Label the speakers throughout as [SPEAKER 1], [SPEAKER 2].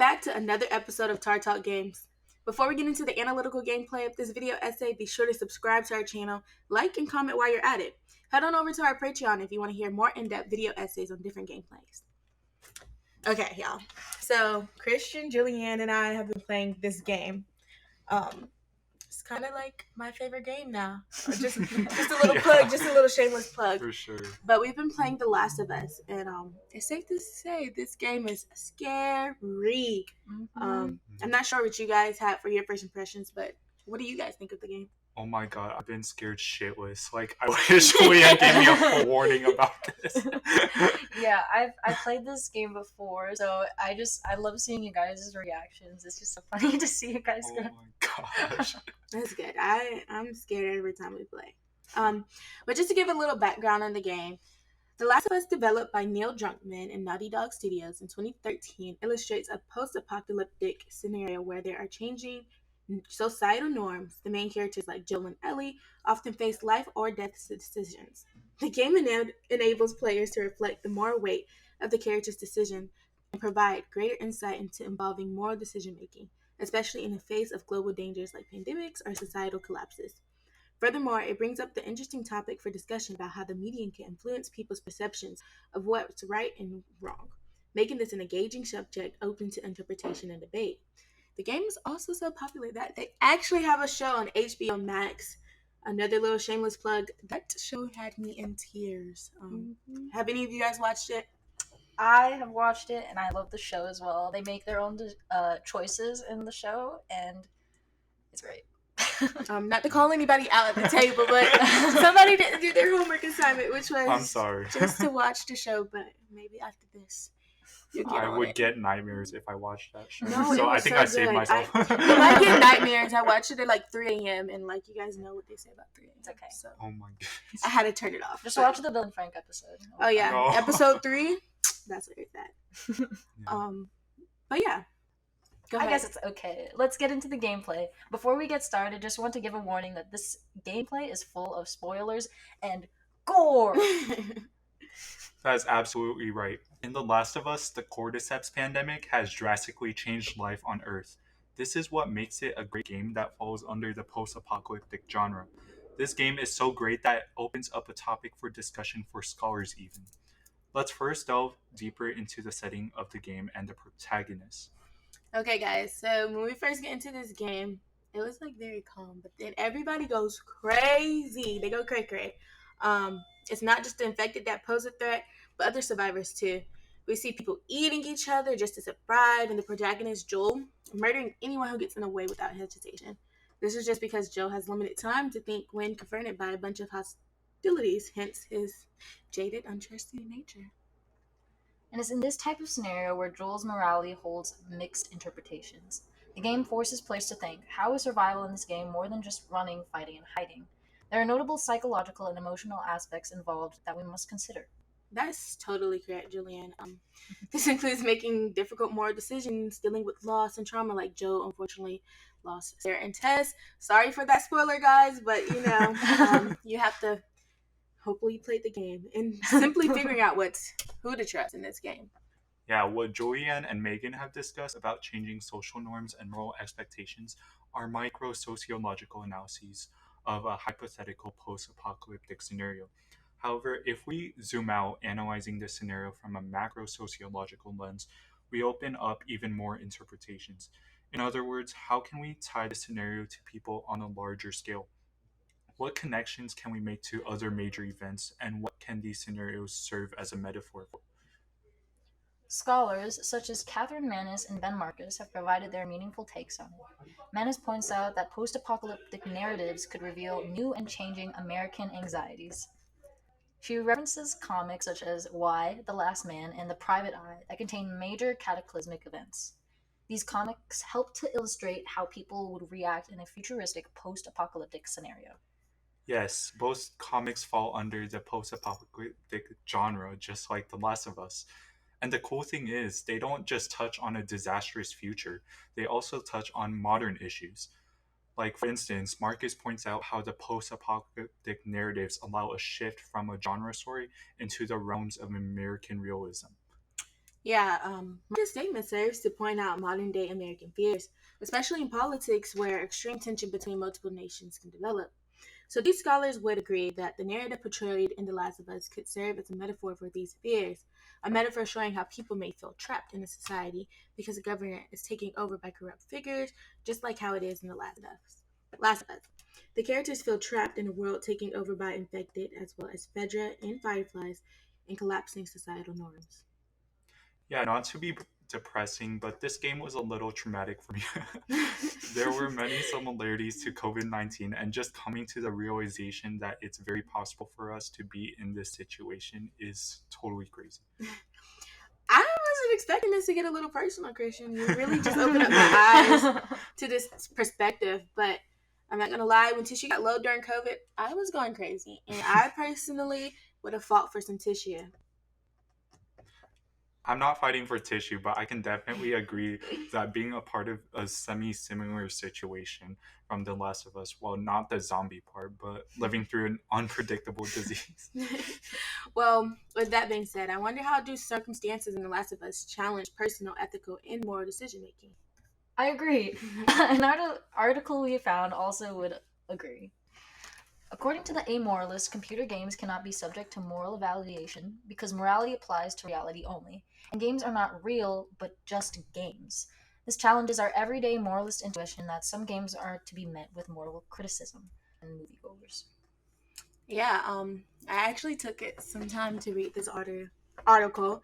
[SPEAKER 1] back to another episode of Tar Talk Games. Before we get into the analytical gameplay of this video essay, be sure to subscribe to our channel, like, and comment while you're at it. Head on over to our Patreon if you want to hear more in-depth video essays on different gameplays. Okay, y'all. So, Christian, Julianne, and I have been playing this game. It's kind of like my favorite game now. Just a little plug, just a little shameless plug.
[SPEAKER 2] For sure.
[SPEAKER 1] But we've been playing The Last of Us, and it's safe to say this game is scary. I'm not sure what you guys have for your first impressions, but what do you guys think of the game?
[SPEAKER 2] Oh my god, I've been scared shitless. Like, I wish Julianne gave me a forewarning about this.
[SPEAKER 3] Yeah, I've played this game before, so I love seeing you guys' reactions. It's just so funny to see you guys
[SPEAKER 2] Oh
[SPEAKER 3] go.
[SPEAKER 2] my gosh.
[SPEAKER 1] That's good. I'm scared every time we play. But just to give a little background on the game, The Last of Us, developed by Neil Druckmann and Naughty Dog Studios in 2013, illustrates a post-apocalyptic scenario where there are changing societal norms. The main characters, like Joel and Ellie, often face life or death decisions. The game enables players to reflect the moral weight of the character's decision and provide greater insight into involving moral decision-making, especially in the face of global dangers like pandemics or societal collapses. Furthermore, it brings up the interesting topic for discussion about how the media can influence people's perceptions of what's right and wrong, making this an engaging subject open to interpretation and debate. The game is also so popular that they actually have a show on HBO Max. Another little shameless plug. That show had me in tears. Have any of you guys watched it?
[SPEAKER 3] I have watched it, and I love the show as well. They make their own choices in the show, and it's great.
[SPEAKER 1] Not to call anybody out at the table, but somebody didn't do their homework assignment, which was
[SPEAKER 2] I'm sorry.
[SPEAKER 1] just to watch the show. But maybe after this, you'll get
[SPEAKER 2] I
[SPEAKER 1] on
[SPEAKER 2] would
[SPEAKER 1] it.
[SPEAKER 2] get nightmares if I watched that show.
[SPEAKER 1] No, it
[SPEAKER 2] so I
[SPEAKER 1] was
[SPEAKER 2] think
[SPEAKER 1] so
[SPEAKER 2] I saved
[SPEAKER 1] good.
[SPEAKER 2] myself.
[SPEAKER 1] If I get nightmares, I watch it at like 3 a.m. and like you guys know what they say about 3 a.m.
[SPEAKER 3] It's okay.
[SPEAKER 1] So
[SPEAKER 2] Oh my god.
[SPEAKER 1] I had to turn it off.
[SPEAKER 3] Just
[SPEAKER 1] But-
[SPEAKER 3] watch the Bill and Frank episode.
[SPEAKER 1] Oh yeah,
[SPEAKER 2] No.
[SPEAKER 1] episode 3. That's where it's at.
[SPEAKER 2] Yeah.
[SPEAKER 1] But yeah. Go
[SPEAKER 3] I
[SPEAKER 1] ahead.
[SPEAKER 3] guess it's okay. Let's get into the gameplay. Before we get started, just want to give a warning that this gameplay is full of spoilers and gore.
[SPEAKER 2] That's absolutely right. In The Last of Us, the cordyceps pandemic has drastically changed life on Earth. This is what makes it a great game that falls under the post-apocalyptic genre. This game is so great that it opens up a topic for discussion for scholars even. Let's first delve deeper into the setting of the game and the protagonist.
[SPEAKER 1] Okay, guys. So when we first get into this game, it was like very calm, but then everybody goes crazy. They go cray-cray. It's not just the infected that pose a threat, but other survivors too. We see people eating each other just to survive, and the protagonist, Joel, murdering anyone who gets in the way without hesitation. This is just because Joel has limited time to think when confronted by a bunch of hostilities, hence his jaded, untrusting nature.
[SPEAKER 3] And it's in this type of scenario where Joel's morality holds mixed interpretations. The game forces players to think, how is survival in this game more than just running, fighting, and hiding? There are notable psychological and emotional aspects involved that we must consider.
[SPEAKER 1] That's totally correct, Julianne. This includes making difficult moral decisions, dealing with loss and trauma, like Joe unfortunately lost Sarah and Tess. Sorry for that spoiler, guys, but you have to. Hopefully, you played the game and simply figuring out who to trust in this game.
[SPEAKER 2] Yeah, what Julianne and Meghan have discussed about changing social norms and moral expectations are micro-sociological analyses of a hypothetical post-apocalyptic scenario. However, if we zoom out, analyzing this scenario from a macro-sociological lens, we open up even more interpretations. In other words, how can we tie the scenario to people on a larger scale? What connections can we make to other major events, and what can these scenarios serve as a metaphor for?
[SPEAKER 3] Scholars such as Catherine Manis and Ben Marcus have provided their meaningful takes on it. Manis points out that post-apocalyptic narratives could reveal new and changing American anxieties. She references comics such as Y, The Last Man, and The Private Eye that contain major cataclysmic events. These comics help to illustrate how people would react in a futuristic post-apocalyptic scenario.
[SPEAKER 2] Yes, both comics fall under the post-apocalyptic genre, just like The Last of Us. And the cool thing is, they don't just touch on a disastrous future, they also touch on modern issues. Like, for instance, Marcus points out how the post-apocalyptic narratives allow a shift from a genre story into the realms of American realism.
[SPEAKER 1] Yeah, this statement serves to point out modern day American fears, especially in politics where extreme tension between multiple nations can develop. So these scholars would agree that the narrative portrayed in The Last of Us could serve as a metaphor for these fears, a metaphor showing how people may feel trapped in a society because the government is taken over by corrupt figures, just like how it is in The Last of Us. Last of Us. The characters feel trapped in a world taken over by infected, as well as Fedra and Fireflies, and collapsing societal norms.
[SPEAKER 2] Yeah, not to be depressing, but this game was a little traumatic for me. There were many similarities to COVID 19, and just coming to the realization that it's very possible for us to be in this situation is totally crazy.
[SPEAKER 1] I wasn't expecting this to get a little personal, Christian. You really just opened up my eyes to this perspective. But I'm not gonna lie, when tissue got low during COVID, I was going crazy, and I personally would have fought for some tissue.
[SPEAKER 2] I'm not fighting for tissue, but I can definitely agree that being a part of a semi similar situation from The Last of Us, well, not the zombie part, but living through an unpredictable disease.
[SPEAKER 1] Well, with that being said, I wonder how do circumstances in The Last of Us challenge personal, ethical, and moral decision making?
[SPEAKER 3] I agree. An article we found also would agree. According to the amoralist, computer games cannot be subject to moral evaluation because morality applies to reality only, and games are not real but just games. This challenges our everyday moralist intuition that some games are to be met with moral criticism and moviegoers.
[SPEAKER 1] Yeah, I actually took it some time to read this article,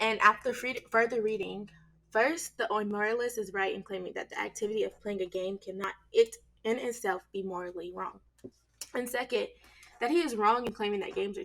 [SPEAKER 1] and after further reading, first, the moralist is right in claiming that the activity of playing a game cannot it in itself be morally wrong, and second, that he is wrong in claiming that games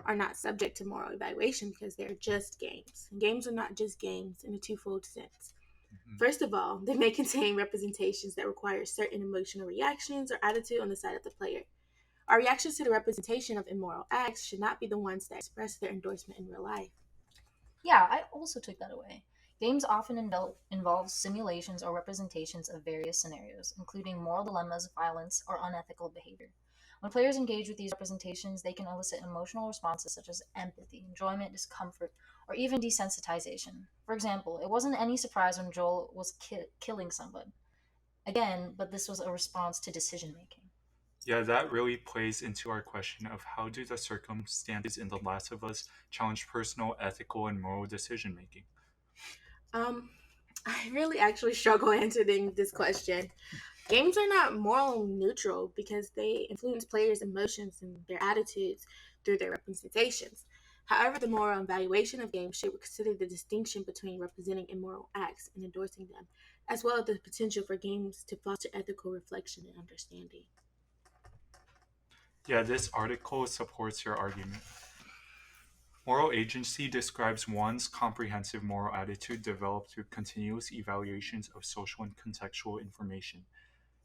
[SPEAKER 1] are not subject to moral evaluation because they're just games. Games are not just games in a twofold sense.
[SPEAKER 2] Mhm.
[SPEAKER 1] First of all, they may contain representations that require certain emotional reactions or attitude on the side of the player. Our reactions to the representation of immoral acts should not be the ones that express their endorsement in real life.
[SPEAKER 3] Yeah, I also took that away. Games often involve simulations or representations of various scenarios, including moral dilemmas, violence, or unethical behavior. When players engage with these representations, they can elicit emotional responses such as empathy, enjoyment, discomfort, or even desensitization. For example, it wasn't any surprise when Joel was killing someone. Again, but this was a response to decision making.
[SPEAKER 2] Yeah, that really plays into our question of how do the circumstances in The Last of Us challenge personal, ethical, and moral decision making?
[SPEAKER 1] Um, I really actually struggle answering this question. Games are not moral neutral because they influence players' emotions and their attitudes through their representations. However, the moral evaluation of games should consider the distinction between representing immoral acts and endorsing them, as well as the potential for games to foster ethical reflection and understanding.
[SPEAKER 2] Yeah, this article supports your argument. Moral agency describes one's comprehensive moral attitude developed through continuous evaluations of social and contextual information.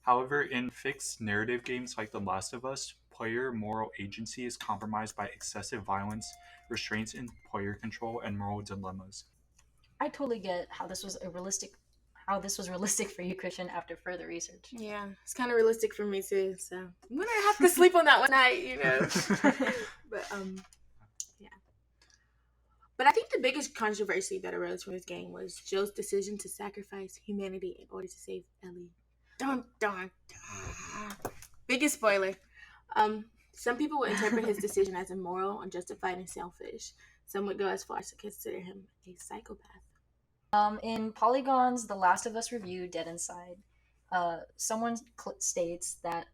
[SPEAKER 2] However, in fixed narrative games like The Last of Us, player moral agency is compromised by excessive violence, restraints in player control, and moral dilemmas.
[SPEAKER 3] I totally get how this was realistic for you, Christian, after further research.
[SPEAKER 1] Yeah, it's kind of realistic for me too. So I'm gonna have to sleep on that one night. But yeah. But I think the biggest controversy that arose from this game was Joe's decision to sacrifice humanity in order to save Ellie. Dun dun dun. Biggest spoiler. Some people would interpret his decision as immoral, unjustified, and selfish. Some would go as far as to consider him a psychopath.
[SPEAKER 3] In Polygon's The Last of Us review, Dead Inside, someone states that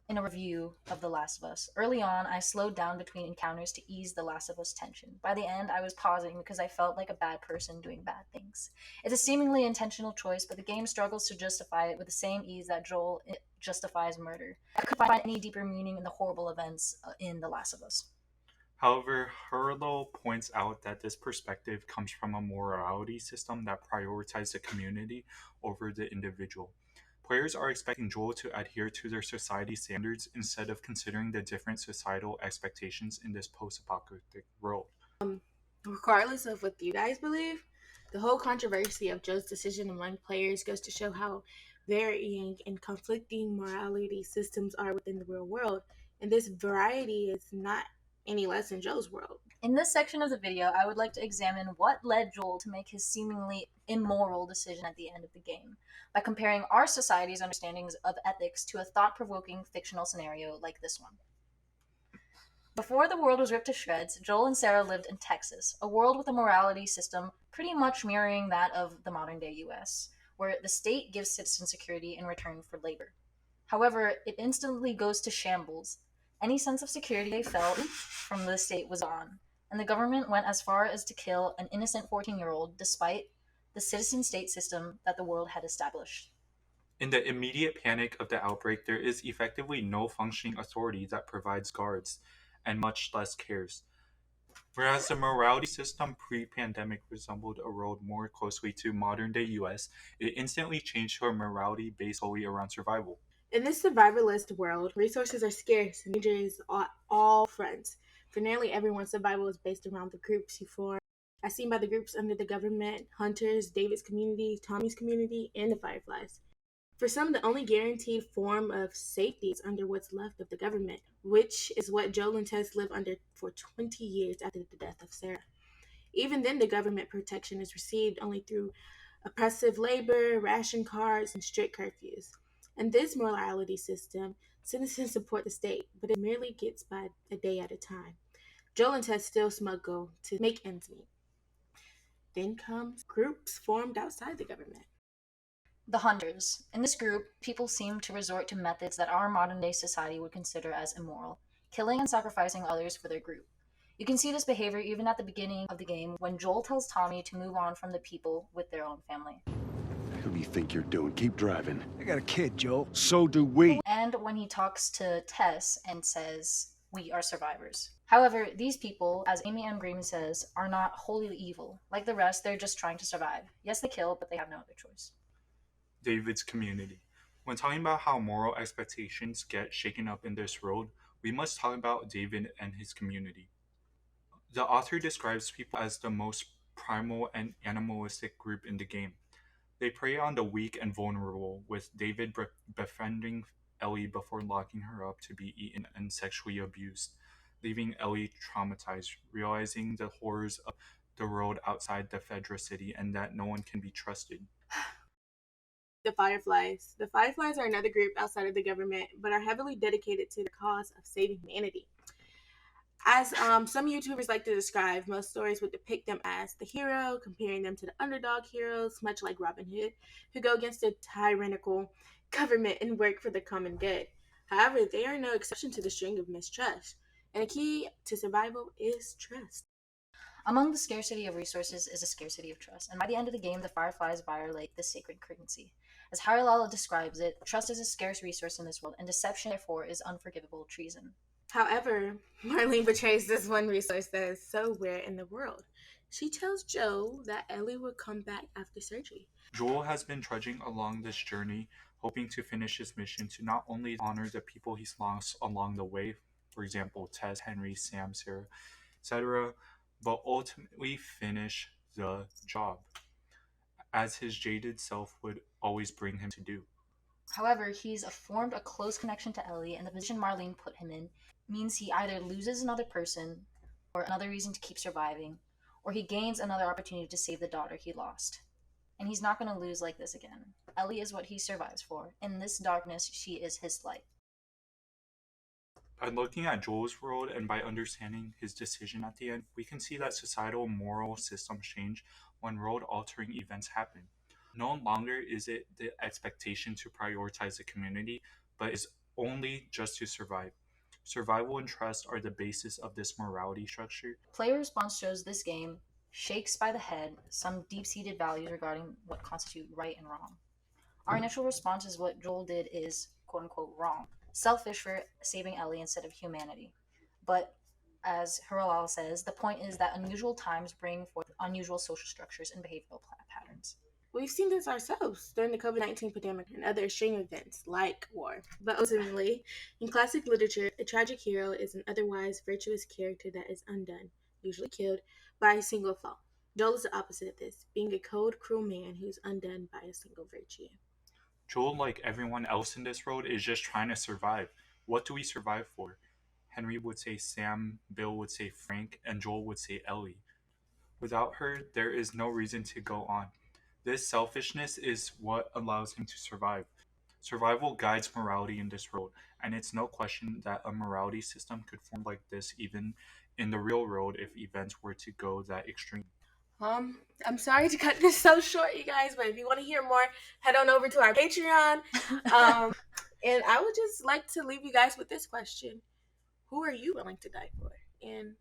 [SPEAKER 3] in a review of The Last of Us, early on, I slowed down between encounters to ease The Last of Us tension. By the end, I was pausing because I felt like a bad person doing bad things. It's a seemingly intentional choice, but the game struggles to justify it with the same ease that Joel justifies murder. I couldn't find any deeper meaning in the horrible events in The Last of Us.
[SPEAKER 2] However, Hurlow points out that this perspective comes from a morality system that prioritizes the community over the individual. Players are expecting Joel to adhere to their society standards instead of considering the different societal expectations in this post apocalyptic world.
[SPEAKER 1] Regardless of what you guys believe, the whole controversy of Joe's decision among players goes to show how varying and conflicting morality systems are within the real world, and this variety is not any less in Joe's world.
[SPEAKER 3] In this section of the video, I would like to examine what led Joel to make his seemingly immoral decision at the end of the game, by comparing our society's understandings of ethics to a thought-provoking fictional scenario like this one. Before the world was ripped to shreds, Joel and Sarah lived in Texas, a world with a morality system pretty much mirroring that of the modern-day US, where the state gives citizen security in return for labor. However, it instantly goes to shambles. Any sense of security they felt from the state was gone, and the government went as far as to kill an innocent 14-year-old despite the citizen state system that the world had established.
[SPEAKER 2] In the immediate panic of the outbreak, there is effectively no functioning authority that provides guards, and much less cares. Whereas the morality system pre-pandemic resembled a road more closely to modern-day US, it instantly changed to a morality based solely around survival.
[SPEAKER 1] In this survivalist world, resources are scarce and danger is on all fronts. For nearly everyone, survival is based around the groups you form, as seen by the groups under the government, Hunters, David's community, Tommy's community, and the Fireflies. For some, the only guaranteed form of safety is under what's left of the government, which is what Joel and Tess live under for 20 years after the death of Sarah. Even then, the government protection is received only through oppressive labor, ration cards, and strict curfews. In this morality system, citizens support the state, but it merely gets by a day at a time. Joel and Tess still smuggle to make ends meet. Then comes groups formed outside the government.
[SPEAKER 3] The Hunters. In this group, people seem to resort to methods that our modern-day society would consider as immoral, killing and sacrificing others for their group. You can see this behavior even at the beginning of the game when Joel tells Tommy to move on from the people with their own family.
[SPEAKER 4] Who do you think you're doing? Keep driving. I got a kid, Joel. So do we.
[SPEAKER 3] And when he talks to Tess and says, "We are survivors." However, these people, as Amy M. Green says, are not wholly evil. Like the rest, they're just trying to survive. Yes, they kill, but they have no other choice.
[SPEAKER 2] David's community. When talking about how moral expectations get shaken up in this world, we must talk about David and his community. The author describes people as the most primal and animalistic group in the game. They prey on the weak and vulnerable, with David befriending Ellie before locking her up to be eaten and sexually abused, leaving Ellie traumatized, realizing the horrors of the world outside the Fedra city and that no one can be trusted.
[SPEAKER 1] The Fireflies. The Fireflies are another group outside of the government, but are heavily dedicated to the cause of saving humanity. As some YouTubers like to describe, most stories would depict them as the hero, comparing them to the underdog heroes, much like Robin Hood, who go against a tyrannical government and work for the common good. However, they are no exception to the string of mistrust, and the key to survival is trust.
[SPEAKER 3] Among the scarcity of resources is a scarcity of trust, and by the end of the game, the Fireflies violate this sacred currency. As Haralala describes it, trust is a scarce resource in this world, and deception, therefore, is unforgivable treason.
[SPEAKER 1] However, Marlene betrays this one resource that is so rare in the world. She tells Joe that Ellie will come back after surgery.
[SPEAKER 2] Joel has been trudging along this journey, hoping to finish his mission to not only honor the people he's lost along the way, for example, Tess, Henry, Sam, Sarah, etc., but ultimately finish the job, as his jaded self would always bring him to do.
[SPEAKER 3] However, he's formed a close connection to Ellie, and the position Marlene put him in means he either loses another person, or another reason to keep surviving, or he gains another opportunity to save the daughter he lost. And he's not going to lose like this again. Ellie is what he survives for. In this darkness, she is his light.
[SPEAKER 2] By looking at Joel's world and by understanding his decision at the end, we can see that societal moral systems change when world-altering events happen. No longer is it the expectation to prioritize the community, but is only just to survive. Survival and trust are the basis of this morality structure.
[SPEAKER 3] Player response shows this game shakes by the head some deep-seated values regarding what constitute right and wrong. Our initial response is what Joel did is quote-unquote wrong. Selfish for saving Ellie instead of humanity. But as Haralal says, the point is that unusual times bring forth unusual social structures and behavioral patterns.
[SPEAKER 1] We've seen this ourselves during the COVID-19 pandemic and other extreme events like war. But ultimately, in classic literature, a tragic hero is an otherwise virtuous character that is undone, usually killed, by a single flaw. Joel is the opposite of this, being a cold, cruel man who's undone by a single virtue.
[SPEAKER 2] Joel, like everyone else in this world, is just trying to survive. What do we survive for? Henry would say Sam, Bill would say Frank, and Joel would say Ellie. Without her, there is no reason to go on. This selfishness is what allows him to survive. Survival guides morality in this world, and it's no question that a morality system could form like this even in the real world if events were to go that extreme.
[SPEAKER 1] I'm sorry to cut this so short, you guys, but if you want to hear more, head on over to our Patreon. And I would just like to leave you guys with this question. Who are you willing to die for? And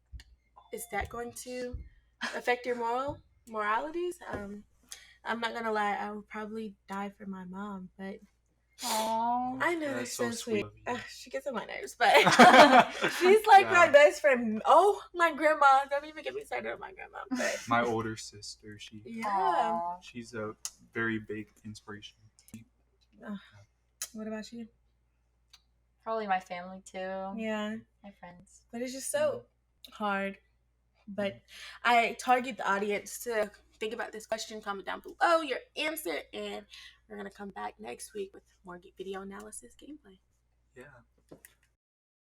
[SPEAKER 1] is that going to affect your moralities? I'm not gonna lie, I would probably die for my mom, but
[SPEAKER 3] Aww.
[SPEAKER 1] I know
[SPEAKER 2] That's
[SPEAKER 1] they're so
[SPEAKER 2] so sweet
[SPEAKER 1] sweet.
[SPEAKER 2] of you.
[SPEAKER 1] She gets on my nerves, but she's like
[SPEAKER 2] Yeah.
[SPEAKER 1] my best friend. Oh, my grandma! Don't even get me started on my grandma. But
[SPEAKER 2] My older sister,
[SPEAKER 1] yeah,
[SPEAKER 3] Aww.
[SPEAKER 2] she's a very big inspiration.
[SPEAKER 1] what about you?
[SPEAKER 3] Probably my family too.
[SPEAKER 1] Yeah,
[SPEAKER 3] My friends.
[SPEAKER 1] but it's just so hard. But I target the audience to think about this question. Comment down below your answer, and we're gonna come back next week with more video analysis gameplay.
[SPEAKER 2] Yeah.